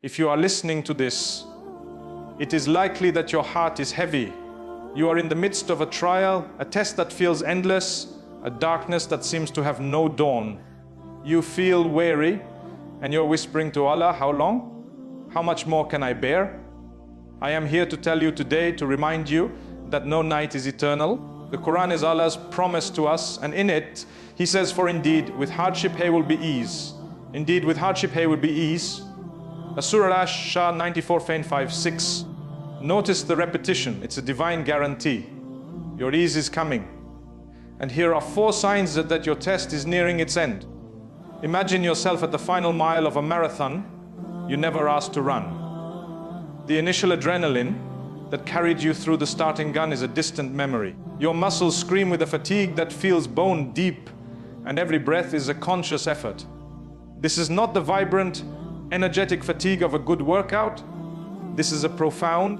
If you are listening to this, it is likely that your heart is heavy. You are in the midst of a trial, a test that feels endless, a darkness that seems to have no dawn. You feel weary, and you're whispering to Allah, how long? How much more can I bear? I am here to tell you today, to remind you that no night is eternal. The Quran is Allah's promise to us, and in it, He says, for indeed, with hardship here will be ease. Indeed, with hardship here will be ease. Surah Ash-Shah 94, Fain 5, 6. Notice the repetition, it's a divine guarantee. Your ease is coming. And here are 4 signs that your test is nearing its end. Imagine yourself at the final mile of a marathon you never asked to run. The initial adrenaline that carried you through the starting gun is a distant memory. Your muscles scream with a fatigue that feels bone deep, and every breath is a conscious effort. This is not the vibrant, energetic fatigue of a good workout. This is a profound,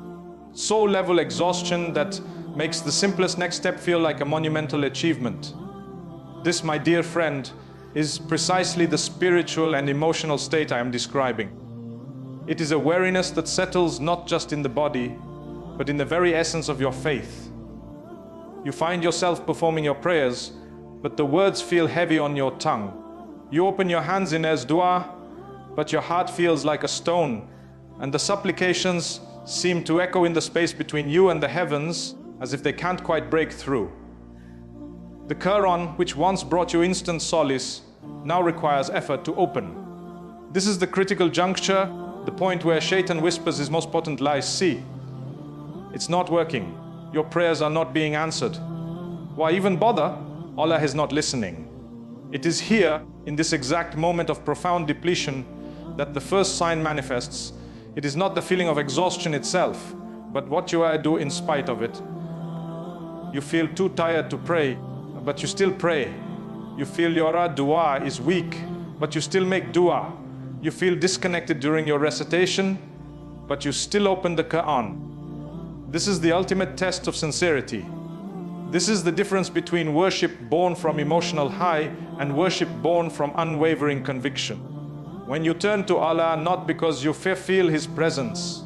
soul-level exhaustion that makes the simplest next step feel like a monumental achievement. This, my dear friend, is precisely the spiritual and emotional state I am describing. It is a weariness that settles not just in the body, but in the very essence of your faith. You find yourself performing your prayers, but the words feel heavy on your tongue. You open your hands in as dua, but your heart feels like a stone, and the supplications seem to echo in the space between you and the heavens as if they can't quite break through. The Quran, which once brought you instant solace, now requires effort to open. This is the critical juncture, the point where Shaitan whispers his most potent lies. See, it's not working. Your prayers are not being answered. Why even bother? Allah is not listening. It is here, in this exact moment of profound depletion, that the first sign manifests. It is not the feeling of exhaustion itself, but what you do in spite of it. You feel too tired to pray, but you still pray. You feel your dua is weak, but you still make dua. You feel disconnected during your recitation, but you still open the Quran. This is the ultimate test of sincerity. This is the difference between worship born from emotional high and worship born from unwavering conviction. When you turn to Allah, not because you feel His presence,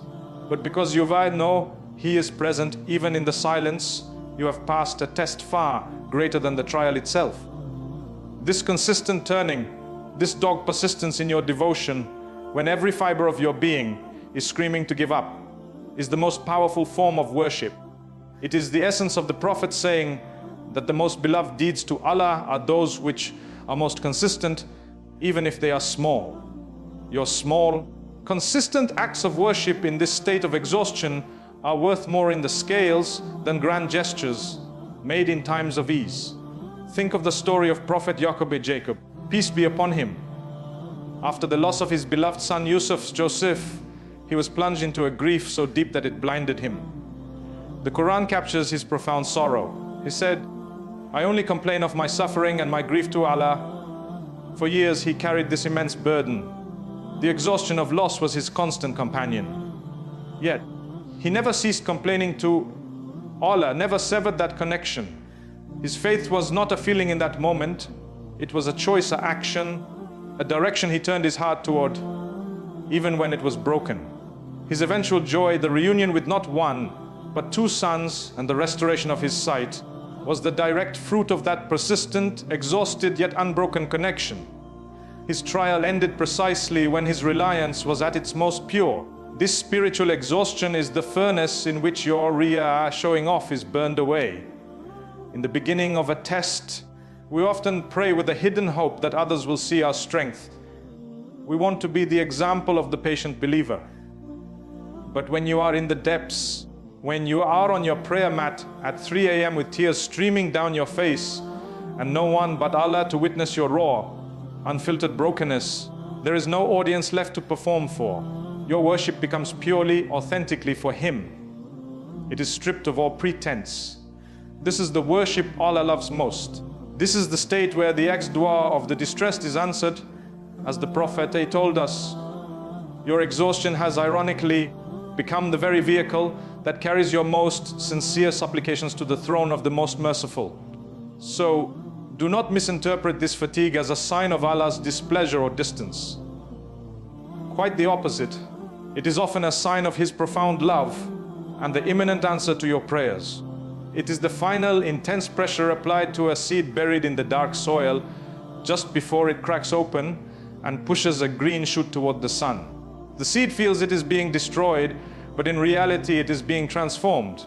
but because you know He is present even in the silence, you have passed a test far greater than the trial itself. This consistent turning, this dogged persistence in your devotion, when every fiber of your being is screaming to give up, is the most powerful form of worship. It is the essence of the Prophet saying that the most beloved deeds to Allah are those which are most consistent, even if they are small. Your small, consistent acts of worship in this state of exhaustion are worth more in the scales than grand gestures made in times of ease. Think of the story of Prophet Jacob, peace be upon him. After the loss of his beloved son Joseph, he was plunged into a grief so deep that it blinded him. The Quran captures his profound sorrow. He said, I only complain of my suffering and my grief to Allah. For years he carried this immense burden. The exhaustion of loss was his constant companion. Yet, he never ceased complaining to Allah, never severed that connection. His faith was not a feeling in that moment. It was a choice, an action, a direction he turned his heart toward, even when it was broken. His eventual joy, the reunion with not one, but 2 sons and the restoration of his sight, was the direct fruit of that persistent, exhausted yet unbroken connection. His trial ended precisely when his reliance was at its most pure. This spiritual exhaustion is the furnace in which your riyah, showing off, is burned away. In the beginning of a test, we often pray with a hidden hope that others will see our strength. We want to be the example of the patient believer. But when you are in the depths, when you are on your prayer mat at 3 a.m. with tears streaming down your face, and no one but Allah to witness your raw, unfiltered brokenness, there is no audience left to perform for. Your worship becomes purely, authentically for Him. It is stripped of all pretense. This is the worship Allah loves most. This is the state where the ex-dua of the distressed is answered. As the Prophet told us, your exhaustion has ironically become the very vehicle that carries your most sincere supplications to the throne of the most merciful. So, do not misinterpret this fatigue as a sign of Allah's displeasure or distance. Quite the opposite. It is often a sign of His profound love and the imminent answer to your prayers. It is the final intense pressure applied to a seed buried in the dark soil just before it cracks open and pushes a green shoot toward the sun. The seed feels it is being destroyed, but in reality it is being transformed.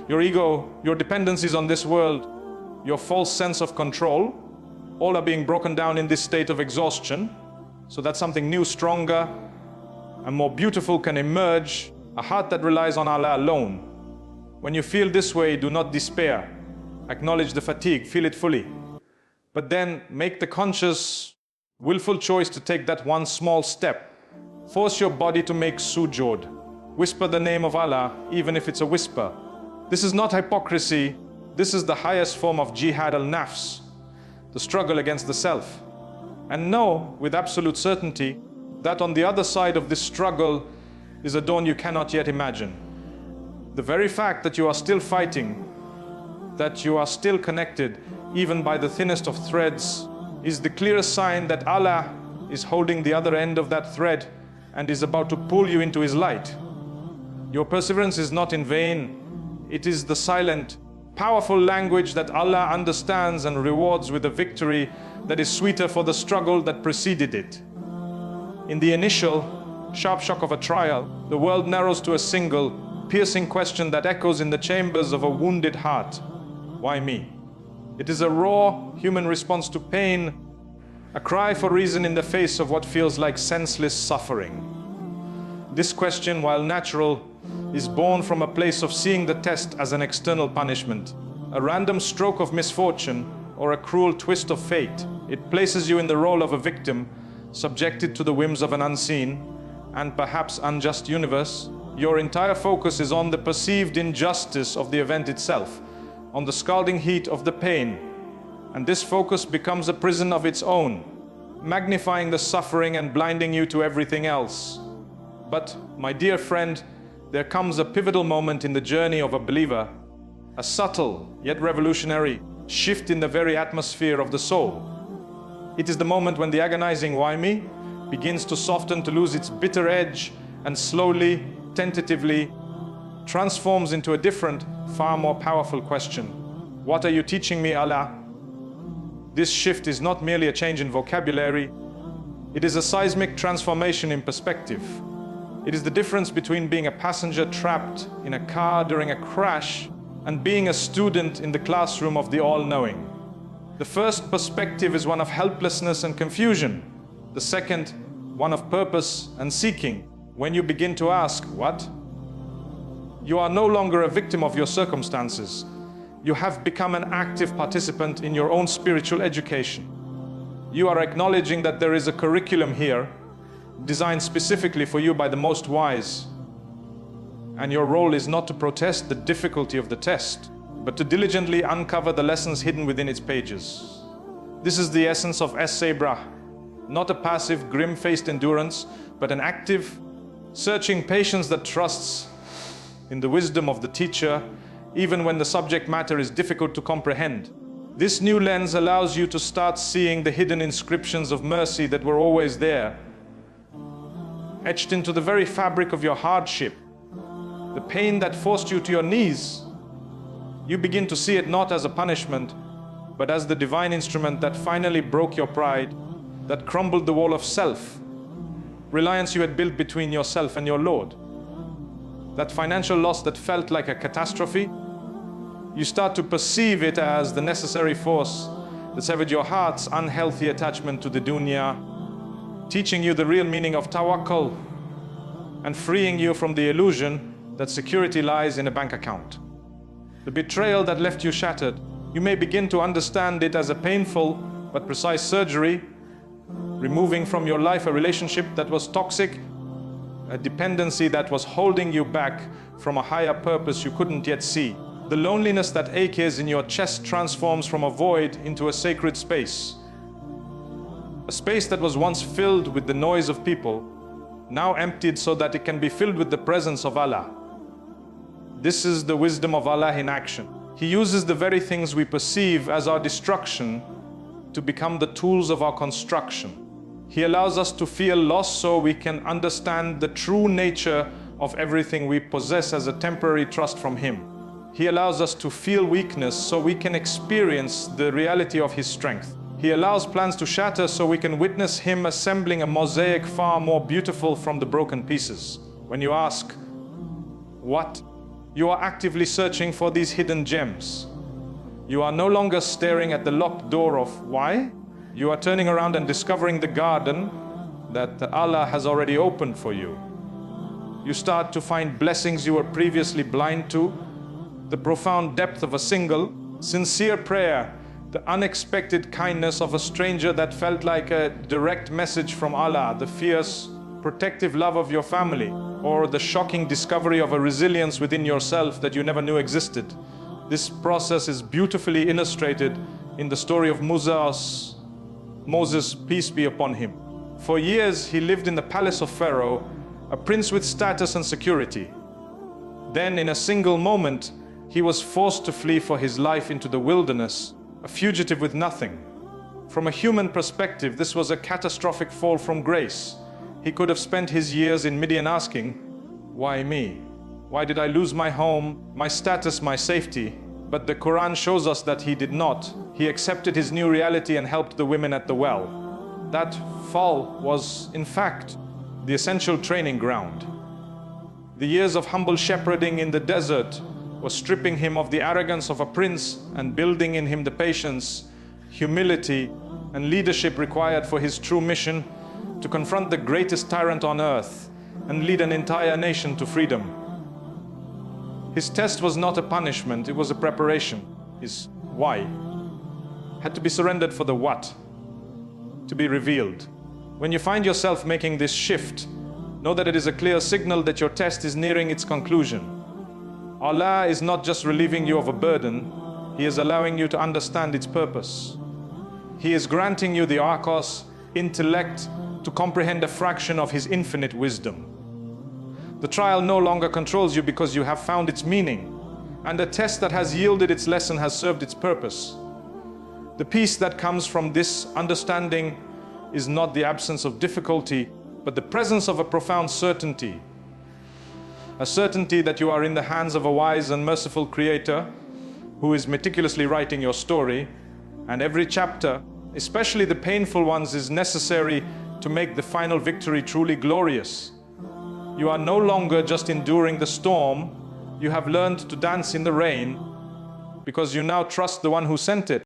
Your ego, your dependencies on this world, your false sense of control, all are being broken down in this state of exhaustion, so that something new, stronger, and more beautiful can emerge, a heart that relies on Allah alone. When you feel this way, do not despair. Acknowledge the fatigue, feel it fully. But then make the conscious, willful choice to take that one small step. Force your body to make sujood. Whisper the name of Allah, even if it's a whisper. This is not hypocrisy. This is the highest form of jihad al-nafs, the struggle against the self. And know with absolute certainty that on the other side of this struggle is a dawn you cannot yet imagine. The very fact that you are still fighting, that you are still connected, even by the thinnest of threads, is the clearest sign that Allah is holding the other end of that thread and is about to pull you into His light. Your perseverance is not in vain. It is the silent, powerful language that Allah understands and rewards with a victory that is sweeter for the struggle that preceded it. In the initial, sharp shock of a trial, the world narrows to a single, piercing question that echoes in the chambers of a wounded heart. Why me? It is a raw human response to pain, a cry for reason in the face of what feels like senseless suffering. This question, while natural, is born from a place of seeing the test as an external punishment, a random stroke of misfortune, or a cruel twist of fate. It places you in the role of a victim, subjected to the whims of an unseen and perhaps unjust universe. Your entire focus is on the perceived injustice of the event itself, on the scalding heat of the pain, and this focus becomes a prison of its own, magnifying the suffering and blinding you to everything else. But, my dear friend, there comes a pivotal moment in the journey of a believer, a subtle yet revolutionary shift in the very atmosphere of the soul. It is the moment when the agonizing "why me?" begins to soften, to lose its bitter edge, and slowly, tentatively, transforms into a different, far more powerful question. What are you teaching me, Allah? This shift is not merely a change in vocabulary. It is a seismic transformation in perspective. It is the difference between being a passenger trapped in a car during a crash and being a student in the classroom of the all-knowing. The first perspective is one of helplessness and confusion. The second, one of purpose and seeking. When you begin to ask, what? You are no longer a victim of your circumstances. You have become an active participant in your own spiritual education. You are acknowledging that there is a curriculum here, designed specifically for you by the Most Wise. And your role is not to protest the difficulty of the test, but to diligently uncover the lessons hidden within its pages. This is the essence of Sabr, not a passive, grim-faced endurance, but an active, searching patience that trusts in the wisdom of the teacher, even when the subject matter is difficult to comprehend. This new lens allows you to start seeing the hidden inscriptions of mercy that were always there, etched into the very fabric of your hardship, the pain that forced you to your knees. You begin to see it not as a punishment, but as the divine instrument that finally broke your pride, that crumbled the wall of self, reliance you had built between yourself and your Lord. That financial loss that felt like a catastrophe, you start to perceive it as the necessary force that severed your heart's unhealthy attachment to the dunya, teaching you the real meaning of tawakkul and freeing you from the illusion that security lies in a bank account. The betrayal that left you shattered, you may begin to understand it as a painful but precise surgery, removing from your life a relationship that was toxic, a dependency that was holding you back from a higher purpose you couldn't yet see. The loneliness that aches in your chest transforms from a void into a sacred space. A space that was once filled with the noise of people, now emptied so that it can be filled with the presence of Allah. This is the wisdom of Allah in action. He uses the very things we perceive as our destruction to become the tools of our construction. He allows us to feel loss so we can understand the true nature of everything we possess as a temporary trust from Him. He allows us to feel weakness so we can experience the reality of His strength. He allows plans to shatter so we can witness Him assembling a mosaic far more beautiful from the broken pieces. When you ask, what? You are actively searching for these hidden gems. You are no longer staring at the locked door of why? You are turning around and discovering the garden that Allah has already opened for you. You start to find blessings you were previously blind to, the profound depth of a single, sincere prayer, the unexpected kindness of a stranger that felt like a direct message from Allah, the fierce, protective love of your family, or the shocking discovery of a resilience within yourself that you never knew existed. This process is beautifully illustrated in the story of Moses, peace be upon him. For years he lived in the palace of Pharaoh, a prince with status and security. Then in a single moment, he was forced to flee for his life into the wilderness, a fugitive with nothing. From a human perspective, this was a catastrophic fall from grace. He could have spent his years in Midian asking, why me? Why did I lose my home, my status, my safety? But the Quran shows us that he did not. He accepted his new reality and helped the women at the well. That fall was, in fact, the essential training ground. The years of humble shepherding in the desert was stripping him of the arrogance of a prince and building in him the patience, humility, and leadership required for his true mission to confront the greatest tyrant on earth and lead an entire nation to freedom. His test was not a punishment, it was a preparation. His why had to be surrendered for the what to be revealed. When you find yourself making this shift, know that it is a clear signal that your test is nearing its conclusion. Allah is not just relieving you of a burden, He is allowing you to understand its purpose. He is granting you the arcos, intellect, to comprehend a fraction of His infinite wisdom. The trial no longer controls you because you have found its meaning, and the test that has yielded its lesson has served its purpose. The peace that comes from this understanding is not the absence of difficulty, but the presence of a profound certainty. A certainty that you are in the hands of a wise and merciful Creator who is meticulously writing your story, and every chapter, especially the painful ones, is necessary to make the final victory truly glorious. You are no longer just enduring the storm, you have learned to dance in the rain because you now trust the one who sent it.